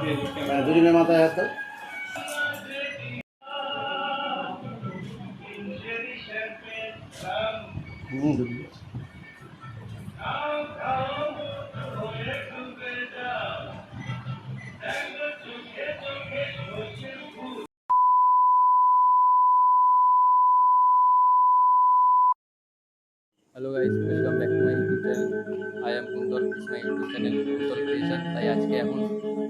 দুদিনের মাথায় হাত hello guys, welcome back to my YouTube channel. I am Kuntal, it's my YouTube channel Kuntal creation. তাই আজকে এখন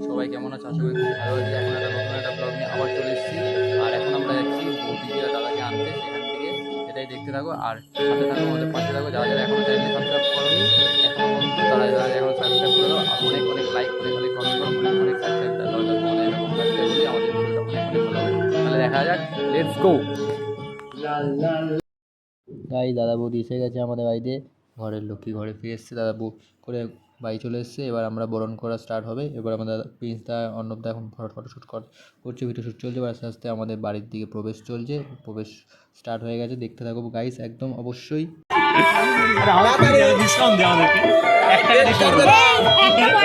সবাই কেমন আছে, আশা করি খুব ভালো আছে। এখন একটা নতুন একটা ব্লগ নিয়ে আবার চলে এসেছি। আর এখন আমরা যাচ্ছি বৌদিকে আর দাদাকে আনতে, সেখান থেকে সেটাই দেখতে থাকো আর সাথে থাকো, আমাদের পাশে থাকো। যারা যারা এখনো চ্যানেলটি সাবস্ক্রাইব করোনি এখনো বন্ধু, তারা যারা এখনো সাবস্ক্রাইব করে দাও। আর অনেক অনেক লাইক, অনেক অনেক কমেন্ট করো, অনেক অনেক সাবস্ক্রাইব দাও। তোমাদের এরকম সাবস্ক্রাইব হলে আমাদের ভিডিওটা অনেক অনেক ভালো হবে। তাহলে দেখা যাক, লেটস গো। তাই দাদা বৌদি এসে গেছে আমাদের বাড়িতে, ঘরের লক্ষ্মী ঘরে ফিরে এসছে। দাদা বউ করে বাড়ি চলে এসছে। এবার আমরা বরণ করা স্টার্ট হবে। এবার আমাদের প্রিন্সদা অর্ণবদা এখন ফটোশ্যুট করছে, ভিডিও শ্যুট চলছে। এবার আস্তে আস্তে আমাদের বাড়ির দিকে প্রবেশ চলছে, প্রবেশ স্টার্ট হয়ে গেছে। দেখতে থাকবো গাইস, একদম অবশ্যই।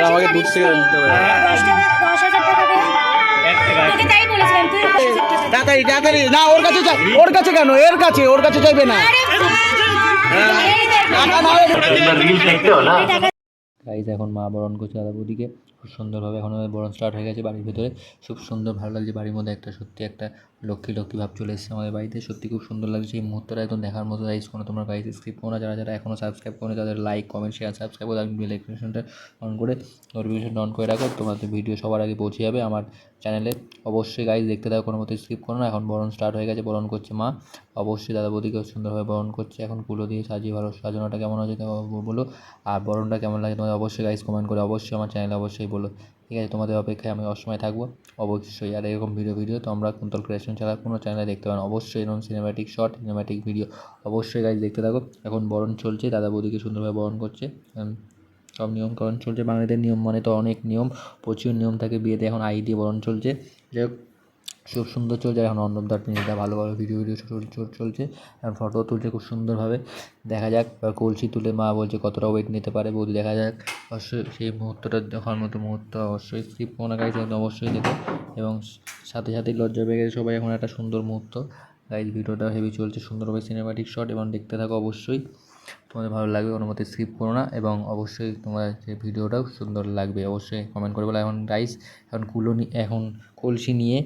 আমাকে দূর থেকে দিতে হবে। তাড়াতাড়ি তাড়াতাড়ি না, ওর কাছে চাই। ওর কাছে কেন? ওর কাছে চাইবে না। গাইজ এখন মা বরণ করছে দাদা বৌদিকে খুব সুন্দরভাবে। এখন বরণ স্টার্ট হয়ে গেছে বাড়ির ভিতরে। খুব সুন্দর ভালো লাগছে বাড়ির মধ্যে, একটা সত্যি একটা লক্ষ্মী লক্ষ্মী ভাব চলে এসেছে আমাদের বাড়িতে। সত্যি খুব সুন্দর লাগছে এই মুহূর্তটা, একদম দেখার মতো। গাইজ কোনো তোমরা গাইজ স্কিপ করো না। যারা যারা এখনও সাবস্ক্রাইব করো, তাদের লাইক কমেন্ট শেয়ার সাবস্ক্রাইব করে বেল আইকনটা অন করে নোটিফিকেশন অন করে রাখো, তোমাদের ভিডিও সবার আগে পৌঁছে যাবে আমার চ্যানেলে। অবশ্যই গাইজ দেখতে থাকো, কোনো মতো স্কিপ করো না। এখন বরণ স্টার্ট হয়ে গেছে, বরণ করছে মা। অবশ্যই দাদা বৌদিকেও সুন্দরভাবে বরণ করছে। এখন কুলো দিয়ে সাজিয়ে ভালো, সাজানোটা কেমন হয়েছে বলো, আর বরণটা কেমন লাগে তোমাদের অবশ্যই গাইজ কমেন্ট করে অবশ্যই আমার চ্যানেলে অবশ্যই বলো। ঠিক আছে, তোমাদের অপেক্ষায় আমি অসময় থাকবো অবশ্যই। আর এরকম ভিডিও তোমরা কুন্তল ক্রিয়েশন ছাড়া কোনো চ্যানেলে দেখতে পারো অবশ্যই। এরকম সিনেম্যাটিক শর্ট, সিনেম্যাটিক ভিডিও অবশ্যই গাইজ দেখতে থাকো। এখন বরণ চলছে, দাদা বৌদিকে সুন্দরভাবে বরণ করছে। সব নিয়মকরণ চলছে। বাঙালিদের নিয়ম মানে তো অনেক নিয়ম, প্রচুর নিয়ম থাকে বিয়েতে। এখন আই দিয়ে বরণ চলছে, যাই হোক খুব সুন্দর চলছে। এখন অর্ণবদার প্রিন্সদা ভালো ভালো ভিডিও চলছে। এখন ফটো তুলছে খুব সুন্দরভাবে। দেখা যাক এবার কলসি তুলে মা বলছে কতটা ওয়েট নিতে পারে বৌদি, দেখা যাক। অবশ্যই সেই মুহূর্তটা দেখার মতো মুহূর্ত, অবশ্যই স্কিপ কোনো গাইজ অবশ্যই দেখো। এবং সাথে সাথেই লজ্জা পেয়ে গেছে সবাই। এখন একটা সুন্দর মুহূর্ত গাইজ, ভিডিওটা হেভি চলছে সুন্দরভাবে সিনেম্যাটিক শট, এবং দেখতে থাকো অবশ্যই। তোমাদের ভালো লাগবে, কোনো মতে স্কিপ করো না। এবং অবশ্যই তোমাদের যে ভিডিওটাও সুন্দর লাগবে অবশ্যই কমেন্ট করে বলো। এখন গাইজ এখন এখন কলসি নিয়ে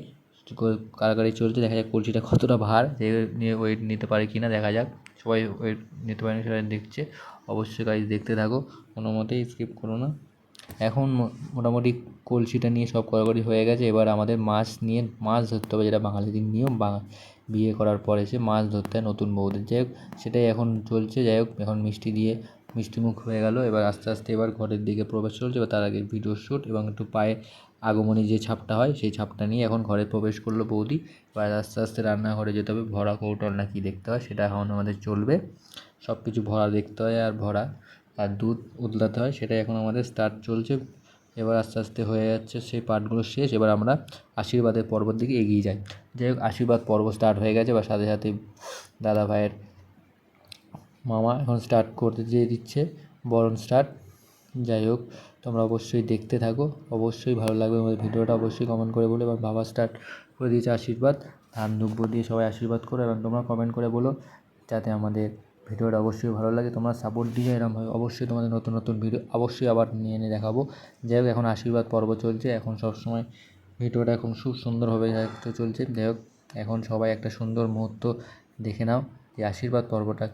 কারাকারি চলছে। দেখা যাক কলসিটা কতটা ভার, যে নিয়ে ওয়েট নিতে পারে কি না দেখা যাক। সবাই ওয়েট নিতে পারে না সেটা দেখছে। অবশ্যই গাইজ দেখতে থাকো, কোনো মতেই স্কিপ করো না। এখন মোটামুটি কলসিটা নিয়ে সব কড়াকড়ি হয়ে গেছে। এবার আমাদের মাছ ধরতে হবে, যেটা বাঙালিদের নিয়ম। বিয়ে করার পরে সে মাছ ধরতে হয় নতুন বউদের। যাই হোক সেটাই এখন চলছে। যাই হোক এখন মিষ্টিমুখ হয়ে গেল। এবার আস্তে আস্তে এবার ঘরের দিকে প্রবেশ চলছে। এবার তার আগে ভিডিও শ্যুট এবং একটু পায়ে আগমনী যে ছাপটা হয় সেই ছাপটা নিয়ে এখন ঘরে প্রবেশ করলো বৌদি। এবার আস্তে আস্তে রান্নাঘরে যেতে হবে, ভরা কৌটল না কি দেখতে হয় সেটা এখন আমাদের চলবে। সব কিছু ভরা দেখতে হয় আর দুধ উতলাতে হয়, সেটাই এখন আমাদের স্টার্ট চলছে। এবার আস্তে আস্তে হয়ে যাচ্ছে সেই পার্টগুলো শেষ। এবার আমরা আশীর্বাদের পর্বর দিকে এগিয়ে যাই। যাই হোক আশীর্বাদ পর্ব স্টার্ট হয়ে গেছে। বা সাথে সাথে দাদা ভাইয়ের মামা এখন স্টার্ট করতে দিয়ে দিচ্ছে বরণ স্টার্ট। যাই হোক তোমরা অবশ্যই দেখতে থাকো, অবশ্যই ভালো লাগবে আমাদের ভিডিওটা। অবশ্যই কমেন্ট করে বলো। এবার বাবা স্টার্ট করে দিয়েছে আশীর্বাদ, ধান দুব্য দিয়ে সবাই আশীর্বাদ করো। এবং তোমরা কমেন্ট করে বলো যাতে আমাদের ভিডিওটা অবশ্যই ভালো লাগে। তোমরা সাপোর্ট দিয়ে এরকমভাবে অবশ্যই তোমাদের নতুন নতুন ভিডিও অবশ্যই আবার নিয়ে এনে দেখাবো। যাই হোক এখন আশীর্বাদ পর্ব চলছে। এখন সবসময় ভিডিওটা এখন খুব সুন্দরভাবে চলছে। যাই হোক এখন সবাই একটা সুন্দর মুহূর্ত দেখে নাও যে আশীর্বাদ পর্বটা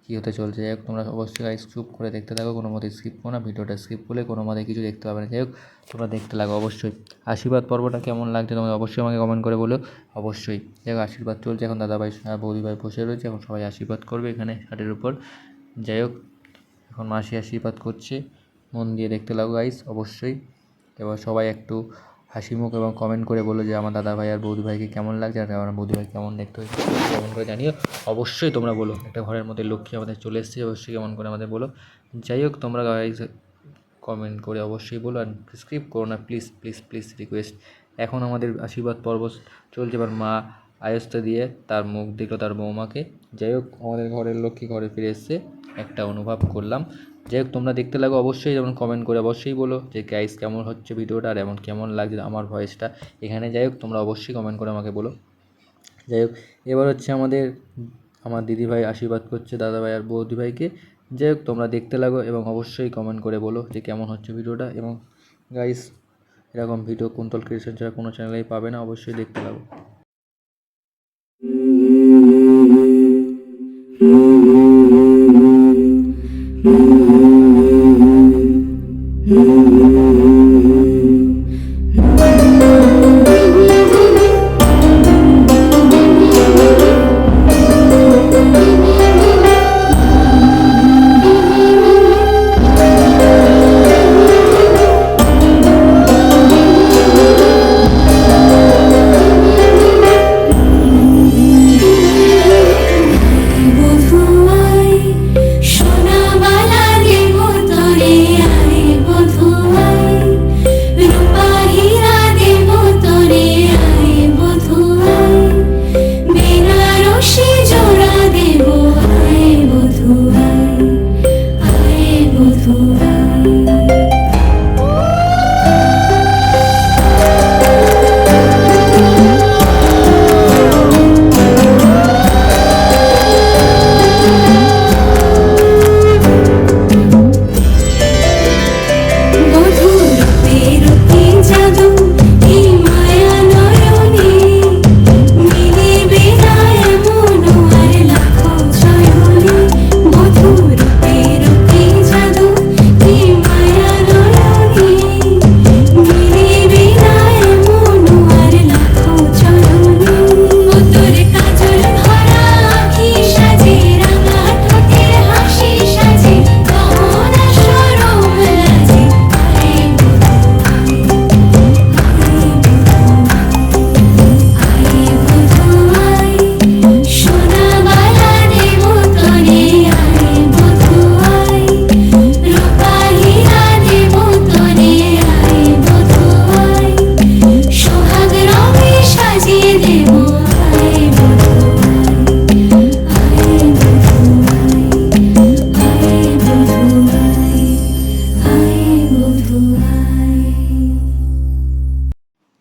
কী হতে চলছে। যাই হোক তোমরা অবশ্যই চুপ করে দেখতে থাকো, কোনো মতে স্কিপ করো না। ভিডিওটা স্কিপ করলে কোনো মতে কিছু দেখতে পাবে না। যাই হোক তোমরা দেখতে লাগো অবশ্যই। আশীর্বাদ পর্বটা কেমন লাগছে তোমরা অবশ্যই আমাকে কমেন্ট করে বলো অবশ্যই। যাই হোক আশীর্বাদ চলছে, এখন দাদাভাই বৌদিভাই বসে রয়েছে, এখন সবাই আশীর্বাদ করবে এখানে খাটের উপর। যাই হোক এখন মাসি আশীর্বাদ করছে, মন দিয়ে দেখতে লাগো গাইস অবশ্যই। এবার সবাই একটু হাসি মুখ এবং কমেন্ট করে বলো যে আমার দাদা ভাই আর বৌদি ভাইকে কেমন লাগছে, আর আমার বৌদি ভাই কেমন দেখতে হয়েছে কমেন্ট করে জানিও অবশ্যই। তোমরা বলো একটা ঘরের মধ্যে লক্ষ্মী আমাদের চলে এসেছে, অবশ্যই কেমন করে আমাদের বলো। যাই হোক তোমরা গাইস কমেন্ট করে অবশ্যই বলো, আর স্কিপ করো না প্লিজ প্লিজ প্লিজ রিকোয়েস্ট। এখন আমাদের আশীর্বাদ পর্ব চলছে। এবার মা আয়স্তা দিয়ে তার মুখ দেখলো তার বৌমাকে। যাই হোক আমাদের ঘরের লক্ষ্মী ঘরে ফিরে এসছে, একটা অনুভব করলাম যাই হোক তোমরা দেখতে লাগো অবশ্যই, যেমন কমেন্ট করে অবশ্যই বলো যে গাইস কেমন হচ্ছে ভিডিওটা আর এমন কেমন লাগছে আমার ভয়েসটা এখানে। যাই হোক তোমরা অবশ্যই কমেন্ট করে আমাকে বলো। যাই হোক এবার হচ্ছে আমার দিদিভাই আশীর্বাদ করছে দাদাভাই আর বৌদিভাইকে। যাই হোক তোমরা দেখতে লাগো এবং অবশ্যই কমেন্ট করে বলো যে কেমন হচ্ছে ভিডিওটা। এবং গাইস এরকম ভিডিও কুন্তল ক্রিয়েশন ছাড়া কোনো চ্যানেলেই পাবে না, অবশ্যই দেখতে লাগো।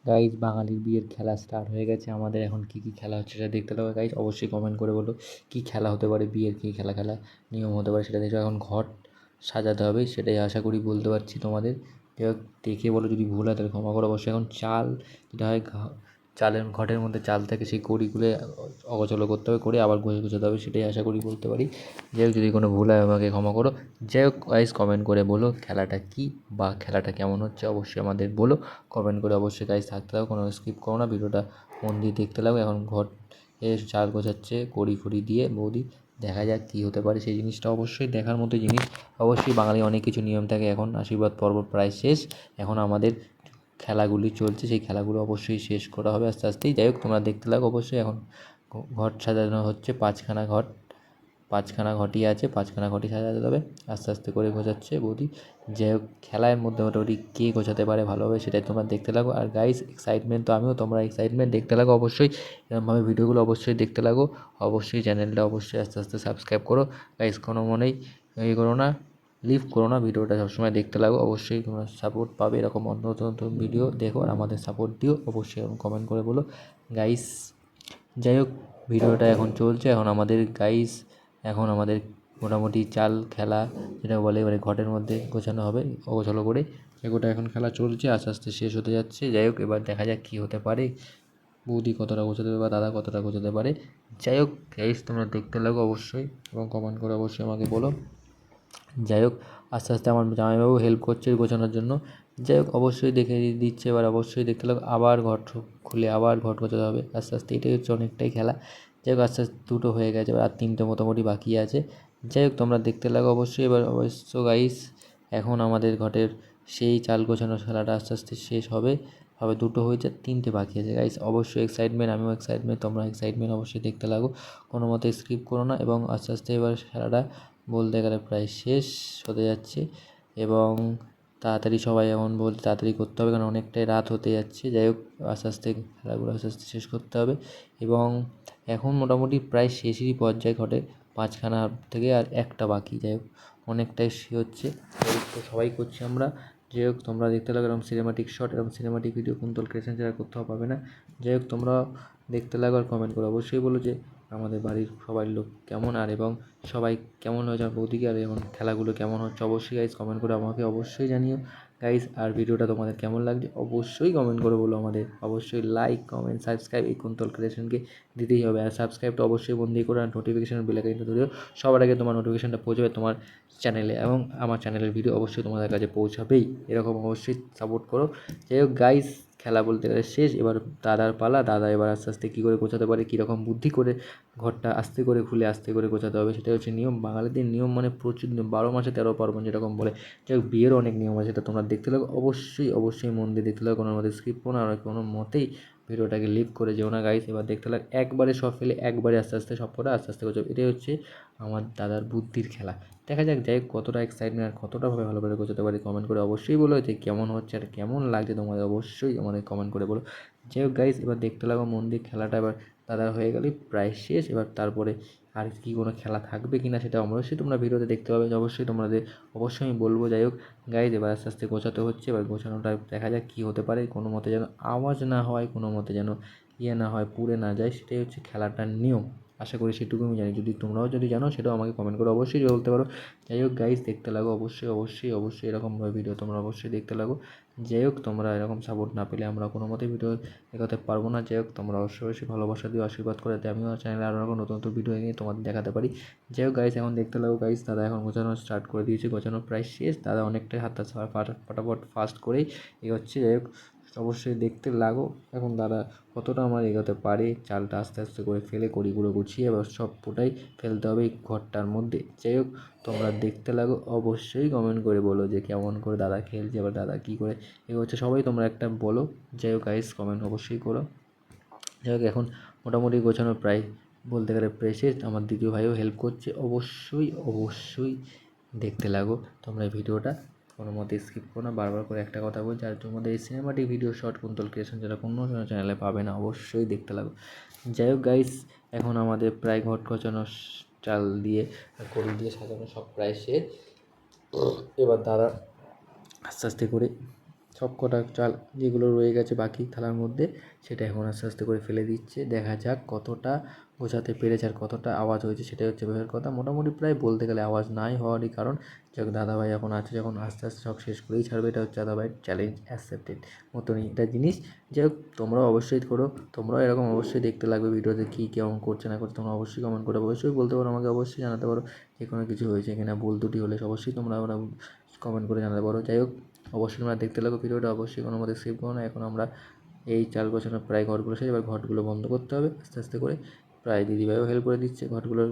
গাইজ বাঙালির বিয়ের খেলা স্টার্ট হয়ে গেছে আমাদের। এখন কী কী খেলা হচ্ছে সেটা দেখতে লাগবে গাইজ, অবশ্যই কমেন্ট করে বলো কী খেলা হতে পারে, বিয়ের কী খেলা খেলা নিয়ম হতে পারে সেটা দেখো। এখন ঘট সাজাতে হবে, সেটাই আশা করি বলতে পারছি তোমাদের। যাই হোক দেখে বলো, যদি ভুল হয় তাহলে ক্ষমা করো। অবশ্যই এখন চাল যেটা হয় চালের ঘটের মধ্যে চাল থাকে, সেই কড়িগুলো অগোছালো করতে হবে, করে আবার গোছাতে হবে, সেটাই আশা করি বলতে পারি। যাই হোক যদি কোনো ভুল হয় আমাকে ক্ষমা করো। যাই হোক গাইজ কমেন্ট করে বলো খেলাটা কী বা খেলাটা কেমন হচ্ছে, অবশ্যই আমাদের বলো কমেন্ট করে। অবশ্যই গাইজ থাকতে হবে, কোনো স্কিপ করো না, ভিডিওটা মন দিয়ে দেখতে লাগো। এখন ঘট চাল গোছাচ্ছে কড়ি ফড়ি দিয়ে বৌদি, দেখা যাক কী হতে পারে সেই জিনিসটা, অবশ্যই দেখার মতো জিনিস। অবশ্যই বাঙালি অনেক কিছু নিয়ম থাকে। এখন আশীর্বাদ পর্ব প্রায় শেষ, এখন আমাদের খেলাগুলি চলছে, সেই খেলাগুলো অবশ্যই শেষ করা হবে আস্তে আস্তেই। যাই হোক তোমরা দেখতে লাগো অবশ্যই। এখন ঘট সাজানো হচ্ছে, পাঁচখানা ঘটি আছে, পাঁচখানা ঘটি সাজাতে হবে, আস্তে আস্তে করে গোছাচ্ছে বৌদি। যাই হোক খেলার মধ্যে মোটামুটি কে গোছাতে পারে ভালোভাবে সেটাই তোমরা দেখতে লাগো। আর গাইস এক্সাইটমেন্ট তো আমিও, তোমরা এক্সাইটমেন্ট দেখতে লাগো অবশ্যই, এরকমভাবে ভিডিওগুলো অবশ্যই দেখতে লাগো। অবশ্যই চ্যানেলটা অবশ্যই আস্তে আস্তে সাবস্ক্রাইব করো গাইস, কোনো মনেই করো না, লিভ করো না, ভিডিওটা সবসময় দেখতে লাগো। অবশ্যই তোমরা সাপোর্ট পাবে, এরকম নতুন নতুন ভিডিও দেখো আর আমাদের সাপোর্ট দিও, অবশ্যই কমেন্ট করে বলো গাইস। যাই হোক ভিডিওটা এখন চলছে, এখন আমাদের মোটামুটি চাল খেলা যেটা বলে, এবারে ঘটের মধ্যে গোছানো হবে অগোছালো করে, এগোটা এখন খেলা চলছে, আস্তে আস্তে শেষ হতে যাচ্ছে। যাই হোক এবার দেখা যাক কী হতে পারে, বৌদি কতটা গোছাতে পারে বা দাদা কতটা গোছাতে পারে। যাই হোক গাইস তোমরা দেখতে লাগো অবশ্যই এবং কমেন্ট করে অবশ্যই আমাকে বলো। যাই হোক আস্তে আস্তে আমার জামাইবাবু হেল্প করছে গোছানোর জন্য। যাই হোক অবশ্যই দেখে দিচ্ছে, এবার অবশ্যই দেখতে লাগো, আবার ঘট খুলে আবার ঘট গোছাতে হবে আস্তে আস্তে, এটাই হচ্ছে অনেকটাই খেলা। যাই হোক আস্তে আস্তে দুটো হয়ে গেছে, এবার আর তিনটে মোটামুটি বাকি আছে। যাই হোক তোমরা দেখতে লাগো অবশ্যই। এবার অবশ্য গাইস এখন আমাদের ঘটের সেই চাল গোছানোর খেলাটা আস্তে আস্তে শেষ হবে, দুটো হয়েছে, তিনটে বাকি আছে গাইস। অবশ্যই এক্সাইটমেন্ট, আমিও এক্সাইটমেন্ট, তোমরা এক্সাইটমেন্ট, অবশ্যই দেখতে লাগো, কোনো মতে স্কিপ করো না। এবং আস্তে আস্তে এবার খেলাটা বলতে গেলে প্রায় শেষ হতে যাচ্ছে এবং তাড়াতাড়ি সবাই এখন বলতে তাড়াতাড়ি করতে হবে, কারণ অনেকটাই রাত হতে যাচ্ছে। যাই হোক আস্তে আস্তে খেলাগুলো আস্তে আস্তে শেষ করতে হবে এবং এখন মোটামুটি প্রায় শেষেরই পর্যায়ে ঘটে, 5খানা থেকে আর একটা বাকি। যাই হোক অনেকটাই হচ্ছে, তো সবাই করছি আমরা। যাই হোক তোমরা দেখতে লাগো এরকম সিনেমাটিক শট, এরকম সিনেমাটিক ভিডিও কুন্তল ক্রিয়েশন যারা করতে পাবে না। যাই হোক তোমরা দেখতে লাগো আর কমেন্ট করো, অবশ্যই বলো যে আমাদের বাড়ির সবার লোক কেমন আর এবং সবাই কেমন হয়েছে আমার বৌদিকে, আর এবং খেলাগুলো কেমন হচ্ছে অবশ্যই গাইজ কমেন্ট করে আমাকে অবশ্যই জানিও গাইজ। আর ভিডিওটা তোমাদের কেমন লাগছে অবশ্যই কমেন্ট করে বলো আমাদের, অবশ্যই লাইক কমেন্ট সাবস্ক্রাইব এই কুন্তল ক্রিয়েশনকে দিতেই হবে। আর সাবস্ক্রাইবটা অবশ্যই বন্ধ করে আর নোটিফিকেশন বেল আইকনটা ধরিও, সবার আগে তোমার নোটিফিকেশনটা পৌঁছাবে তোমার চ্যানেলে, এবং আমার চ্যানেলের ভিডিও অবশ্যই তোমাদের কাছে পৌঁছাবেই, এরকম অবশ্যই সাপোর্ট করো। যাই হোক গাইজ খেলা বলতে গেলে শেষ, এবার দাদার পালা। দাদা এবার আস্তে আস্তে কী করে গোছাতে পারে, কীরকম বুদ্ধি করে ঘরটা আস্তে করে খুলে আস্তে করে গোছাতে হবে, সেটাই হচ্ছে নিয়ম। বাঙালিদের নিয়ম মানে প্রচুর নিয়ম, 12 মাসে 13 পার্বণ যেরকম বলে। যাই হোক বিয়েরও অনেক নিয়ম আছে, সেটা তোমরা দেখতে লাগো, অবশ্যই অবশ্যই মন দিয়ে দেখতে লাগো, কোনো মতে স্কিপ করো না, আর কোনো মতেই ভিডিওটাকে লিভ করে যেও না গাইস। এবার দেখতে লাগ একবারে সব ফেলে একবারে আস্তে আস্তে সব করা আস্তে আস্তে করছে, এটাই হচ্ছে আমার দাদার বুদ্ধির খেলা। দেখা যাক যাই হোক কতটা এক্সাইটমেন্ট আর কতটা ভাবে ভালো করে গোছাতে পারি, কমেন্ট করে অবশ্যই বলো যে কেমন হচ্ছে আর কেমন লাগছে তোমাদের, অবশ্যই আমাদের কমেন্ট করে বলো। যাই হোক গাইস এবার দেখতে লাগো মন দিয়ে খেলাটা, এবার দাদার হয়ে গেলেই প্রায় শেষ। এবার তারপরে আর কি কোনো খেলা থাকবে কি না সেটা অবশ্যই তোমরা ভিডিওতে দেখতে পাবে, অবশ্যই তোমাদের অবশ্যই আমি বলবো। যাই হোক গাইজ এবার আস্তে আস্তে গোছাতে হচ্ছে, এবার গোছানোটা দেখা যাক কী হতে পারে, কোনো মতে যেন আওয়াজ না হয়, কোনো মতে যেন না হয়, পুড়ে না যায়, সেটাই হচ্ছে খেলাটার নিয়ম। আশা করি সেটুকু আমি জানি, যদি তোমরাও যদি জানো সেটাও আমাকে কমেন্ট করে অবশ্যই বলতে পারো। যাই হোক গাইজ দেখতে লাগো, অবশ্যই অবশ্যই অবশ্যই এরকমভাবে ভিডিও তোমরা অবশ্যই দেখতে লাগো। যাই হোক তোমরা এরকম সাপোর্ট না পেলে আমরা কোনো মতেই ভিডিও এগোতে পারবো না। যাই হোক তোমরা অবশ্যই অবশ্যই ভালোবাসা দিয়ে আশীর্বাদ করে দেয়, আমিও চ্যানেলে আরও নতুন নতুন ভিডিও নিয়ে তোমাদের দেখাতে পারি। যাই হোক গাইজ এখন দেখতে লাগো গাইজ, দাদা এখন গোছানো স্টার্ট করে দিয়েছে, গোছানো প্রায় শেষ, দাদা অনেকটাই হাতটা ফাটাফট ফাস্ট করেই এগোচ্ছে। যাই হোক অবশ্যই দেখতে লাগো এখন দাদা কতটা আমার এগোতে পারে, চালটা আস্তে আস্তে করে ফেলে কড়িগুলো গুছিয়ে এবার সব পুটাই ফেলতে হবে এই ঘরটার মধ্যে। যাই হোক তোমরা দেখতে লাগো, অবশ্যই কমেন্ট করে বলো যে কেমন করে দাদা খেলছে, এবার দাদা কী করে এগোচ্ছে সবাই তোমরা একটা বলো। যাই হোক গাইস কমেন্ট অবশ্যই করো। যাই হোক এখন মোটামুটি গোছানো প্রায় বলতে গেলে প্রায় শেষ, আমার দ্বিতীয় ভাইও হেল্প করছে, অবশ্যই অবশ্যই দেখতে লাগো তোমরা এই ভিডিওটা, কোনো মতে স্কিপ করো না। বারবার করে একটা কথা বলছি, আর তোমাদের এই cinematic video short Kuntal creation যেটা কোনো চ্যানেলে পাবে না, অবশ্যই দেখতে লাগো। যাই হোক গাইস এখন আমাদের প্রায় ঘট গোছানো চাল দিয়ে কড়ি দিয়ে সাজানো সব প্রায় শেষ। এবার দাদা আস্তে আস্তে করে সব কটা চাল যেগুলো রয়ে গেছে বাকি থালার মধ্যে সেটা এখন আস্তে আস্তে করে ফেলে দিচ্ছে, দেখা যাক কতটা গোছাতে পেরেছে আর কতটা আওয়াজ হয়েছে, সেটাই হচ্ছে ব্যাপার কথা। মোটামুটি প্রায় বলতে গেলে আওয়াজ নাই হওয়ারই কারণ, যাক দাদাভাই এখন আছে যখন আস্তে আস্তে সব শেষ করেই ছাড়বে, এটা হচ্ছে দাদাভাইয়ের চ্যালেঞ্জ অ্যাকসেপ্টেড মতনই এটা জিনিস। যাই হোক তোমরাও অবশ্যই করো, তোমরাও এরকম অবশ্যই দেখতে লাগবে ভিডিওতে কী কেমন করছে না করছে, তোমরা অবশ্যই কমেন্ট করে অবশ্যই বলতে পারো, আমাকে অবশ্যই জানাতে পারো যে কোনো কিছু হয়েছে কিনা, ভুল ত্রুটি হলে অবশ্যই তোমরা কমেন্ট করে জানাতে পারো। যাই হোক অবশ্যই তোমরা দেখতে লাগো ভিডিওটা, অবশ্যই কোনো মতে সেভ করো না। এখন আমরা এই চাল গোছানো প্রায় ঘরগুলো শেষ, এবার ঘরগুলো বন্ধ করতে হবে আস্তে আস্তে করে। প্রায় দিদিভাইও হেল্প করে দিচ্ছে ঘরগুলোর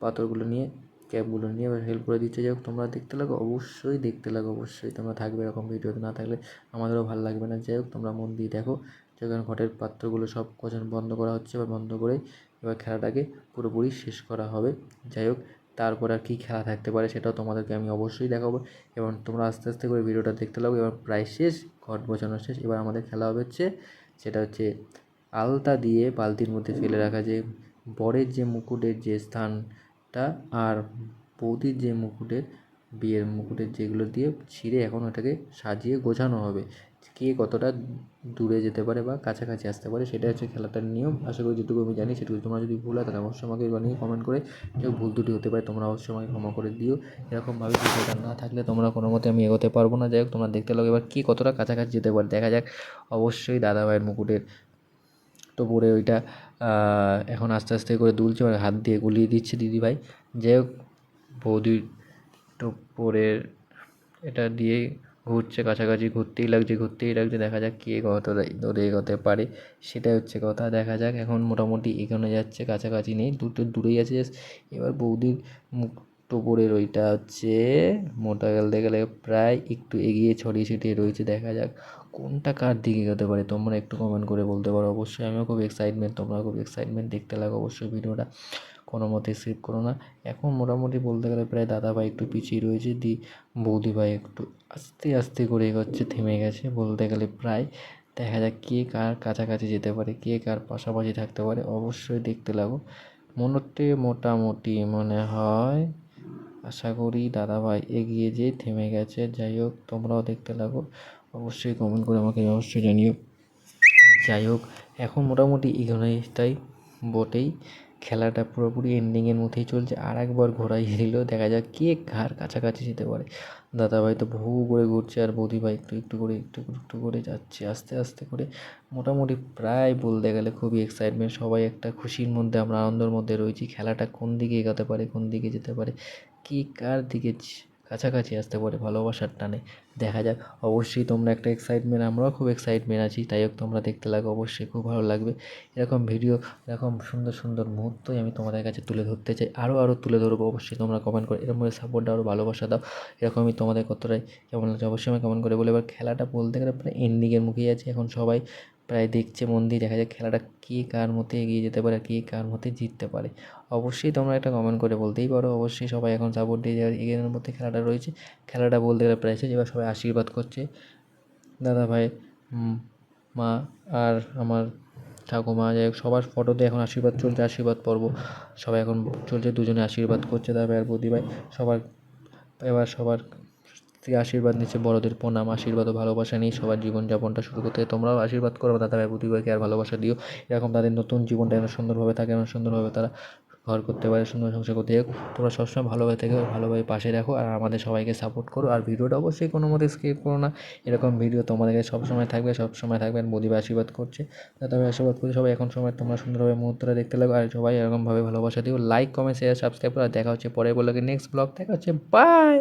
পাথরগুলো নিয়ে, ক্যাপগুলো নিয়ে এবার হেল্প করে দিচ্ছে। যাই হোক তোমরা দেখতে লাগো, অবশ্যই দেখতে লাগো, অবশ্যই তোমরা থাকবে এরকম ভিডিওতে, না থাকলে আমাদেরও ভালো লাগবে না। যাই হোক তোমরা মন দিয়ে দেখো, যখন ঘটের পাত্রগুলো সব গোছানো বন্ধ করা হচ্ছে, এবার বন্ধ করে এবার খেলাটাকে পুরোপুরি শেষ করা হবে। যাই হোক তারপর আর কী খেলা থাকতে পারে সেটাও তোমাদেরকে আমি অবশ্যই দেখাবো, এবং তোমরা আস্তে আস্তে করে ভিডিওটা দেখতে লাগো। এবার প্রায় শেষ, ঘট গোছানো শেষ, এবার আমাদের খেলা হবে হচ্ছে সেটা হচ্ছে আলতা দিয়ে বালতির মধ্যে ফেলে রাখা যে বরের যে মুকুটের যে স্থানটা আর বৌদির যে মুকুটের বিয়ের মুকুটের যেগুলো দিয়ে ছিঁড়ে এখন ওটাকে সাজিয়ে গোছানো হবে, কে কতটা দূরে যেতে পারে বা কাছাকাছি আসতে পারে, সেটা হচ্ছে খেলাটার নিয়ম। আশা করি যেটুকু আমি জানি সেটুকু, তোমরা যদি ভুল হয় তাহলে অবশ্যই আমাকে বানিয়ে কমেন্ট করে, কেউ ভুল ত্রুটি হতে পারে তোমরা অবশ্যই আমাকে ক্ষমা করে দিও। এরকমভাবে ভিডিওটা না থাকলে তোমরা কোনো মতে আমি এগোতে পারবো না। যাই হোক তোমরা দেখতে লাগো এবার কী কতটা কাছাকাছি যেতে পারে, দেখা যাক। অবশ্যই দাদাভাইয়ের মুকুটের টোপরে ওইটা এখন আস্তে আস্তে করে দুলছে, এবার হাত দিয়ে গুলিয়ে দিচ্ছে দিদিভাই। যাই হোক বৌদির টোপরের এটা দিয়েই ঘুরছে, কাছাকাছি ঘুরতেই লাগছে, দেখা যাক কে কতটা দূরে এগোতে পারে, সেটাই হচ্ছে কথা। দেখা যাক এখন মোটামুটি এগোনো যাচ্ছে, কাছাকাছি নেই, দুটো দূরেই আছে। এবার বৌদির মুখ টোপরের ওইটা হচ্ছে মোটা বলতে গেলে প্রায় একটু এগিয়ে ছড়িয়ে ছিটিয়ে রয়েছে, দেখা যাক কোনটা কার দিকে এগোতে পারে, তোমরা একটু কমেন্ট করে বলতে পারো। অবশ্যই আমিও খুব এক্সাইটমেন্ট, তোমরাও খুব এক্সাইটমেন্ট, দেখতে লাগো অবশ্যই ভিডিওটা, কোনো মতে স্কিপ করো না। এখন মোটামুটি বলতে গেলে প্রায় দাদাভাই একটু পিছিয়ে রয়েছে, বৌদিভাই একটু আস্তে আস্তে করে এগোচ্ছে, থেমে গেছে বলতে গেলে প্রায়। দেখা যাক কে কার কাছাকাছি যেতে পারে, কে কার পাশাপাশি থাকতে পারে, অবশ্যই দেখতে লাগো। মোটামুটি মনে হয়। আশা করি দাদাভাই এগিয়ে যেয়ে থেমে গেছে। যাই হোক, তোমরাও দেখতে লাগো, অবশ্যই কমেন্ট করে আমাকে অবশ্যই জানিও। যাই হোক, এখন মোটামুটি এগোনোটাই বটেই, খেলাটা পুরোপুরি এন্ডিংয়ের মধ্যেই চলছে। আর একবার ঘোরাইয়ে দিল, দেখা যাক কে কার কাছাকাছি যেতে পারে। দাদাভাই তো ভু করে ঘুরছে আর বৌদিভাই একটু করে যাচ্ছে আস্তে আস্তে করে। মোটামুটি প্রায় বলতে গেলে খুবই এক্সাইটমেন্ট, সবাই একটা খুশির মধ্যে, আমরা আনন্দের মধ্যে রয়েছি। খেলাটা কোন দিকে এগোতে পারে, কোন দিকে যেতে পারে, কে কার দিকে কাছাকাছি আসতে পারে ভালোবাসার টানে, দেখা যাক। অবশ্যই তোমরা একটা এক্সাইটমেন্ট, আমরাও খুব এক্সাইটমেন্ট আছি। তাই হোক, তোমরা দেখতে লাগো, অবশ্যই খুব ভালো লাগবে। এরকম ভিডিও, এরকম সুন্দর সুন্দর মুহূর্তই আমি তোমাদের কাছে তুলে ধরতে চাই, আরও তুলে ধরবো। অবশ্যই তোমরা কমেন্ট করে এরকম সাপোর্ট আরও ভালোবাসা দাও। এরকমই তোমাদের কতটাই কেমন লাগছে অবশ্যই আমি কমেন্ট করে বলে। এবার খেলাটা বলতে গেলে প্রায় এন্ডিংয়ের মুখেই আছে, এখন সবাই প্রায় দেখছে মন দিয়ে, দেখা যাক খেলাটা কে কার মধ্যে এগিয়ে যেতে পারে, কে কার মধ্যে জিততে পারে। অবশ্যই তোমরা একটা কমেন্ট করে বলতেই পারো। অবশ্যই সবাই এখন সাপোর্ট দিয়ে যাওয়ার এগিয়ে মধ্যে খেলাটা রয়েছে। খেলাটা বলতে গেলে প্রায় শেষ, এবার সবাই আশীর্বাদ করছে। দাদাভাই, মা আর আমার ঠাকুমা, যাই হোক সবার ফটোতে এখন আশীর্বাদ চলছে, আশীর্বাদ পর্ব সবাই এখন চলছে, দুজনে আশীর্বাদ করছে দাদাভাই আর বৌদিভাই। সবার এবার সবার থেকে আশীর্বাদ নিচ্ছে, বড়দের প্রণাম, আশীর্বাদ ও ভালোবাসা নিয়ে সবার জীবনযাপনটা শুরু করতে। তোমরাও আশীর্বাদ করো দাদাভাই বৌদিভাইকে আর ভালোবাসা দিও, এরকম তাদের নতুন জীবনটা যেন সুন্দরভাবে থাকে, যেন সুন্দরভাবে তারা ঘর করতে পারে, সুন্দর সংসার করতে। হোক, তোমরা সবসময় ভালোভাবে থেকো, ভালোভাবে পাশে রাখো আর আমাদের সবাইকে সাপোর্ট করো। আর ভিডিওটা অবশ্যই কোনো মতে স্কিপ করো না, এরকম ভিডিও তোমাদের কাছে সবসময় থাকবে আর বৌদিভাই আশীর্বাদ করছে, দাদাভাই আশীর্বাদ করছে। সবাই এখন সময় তোমরা সুন্দরভাবে মুহূর্তটা দেখতে লাগো আর সবাই এরকমভাবে ভালোবাসা দিও। লাইক, কমেন্ট, শেয়ার, সাবস্ক্রাইব করো। আর দেখা হচ্ছে পরের ব্লগে, নেক্সট ব্লগ দেখা হচ্ছে, বাই।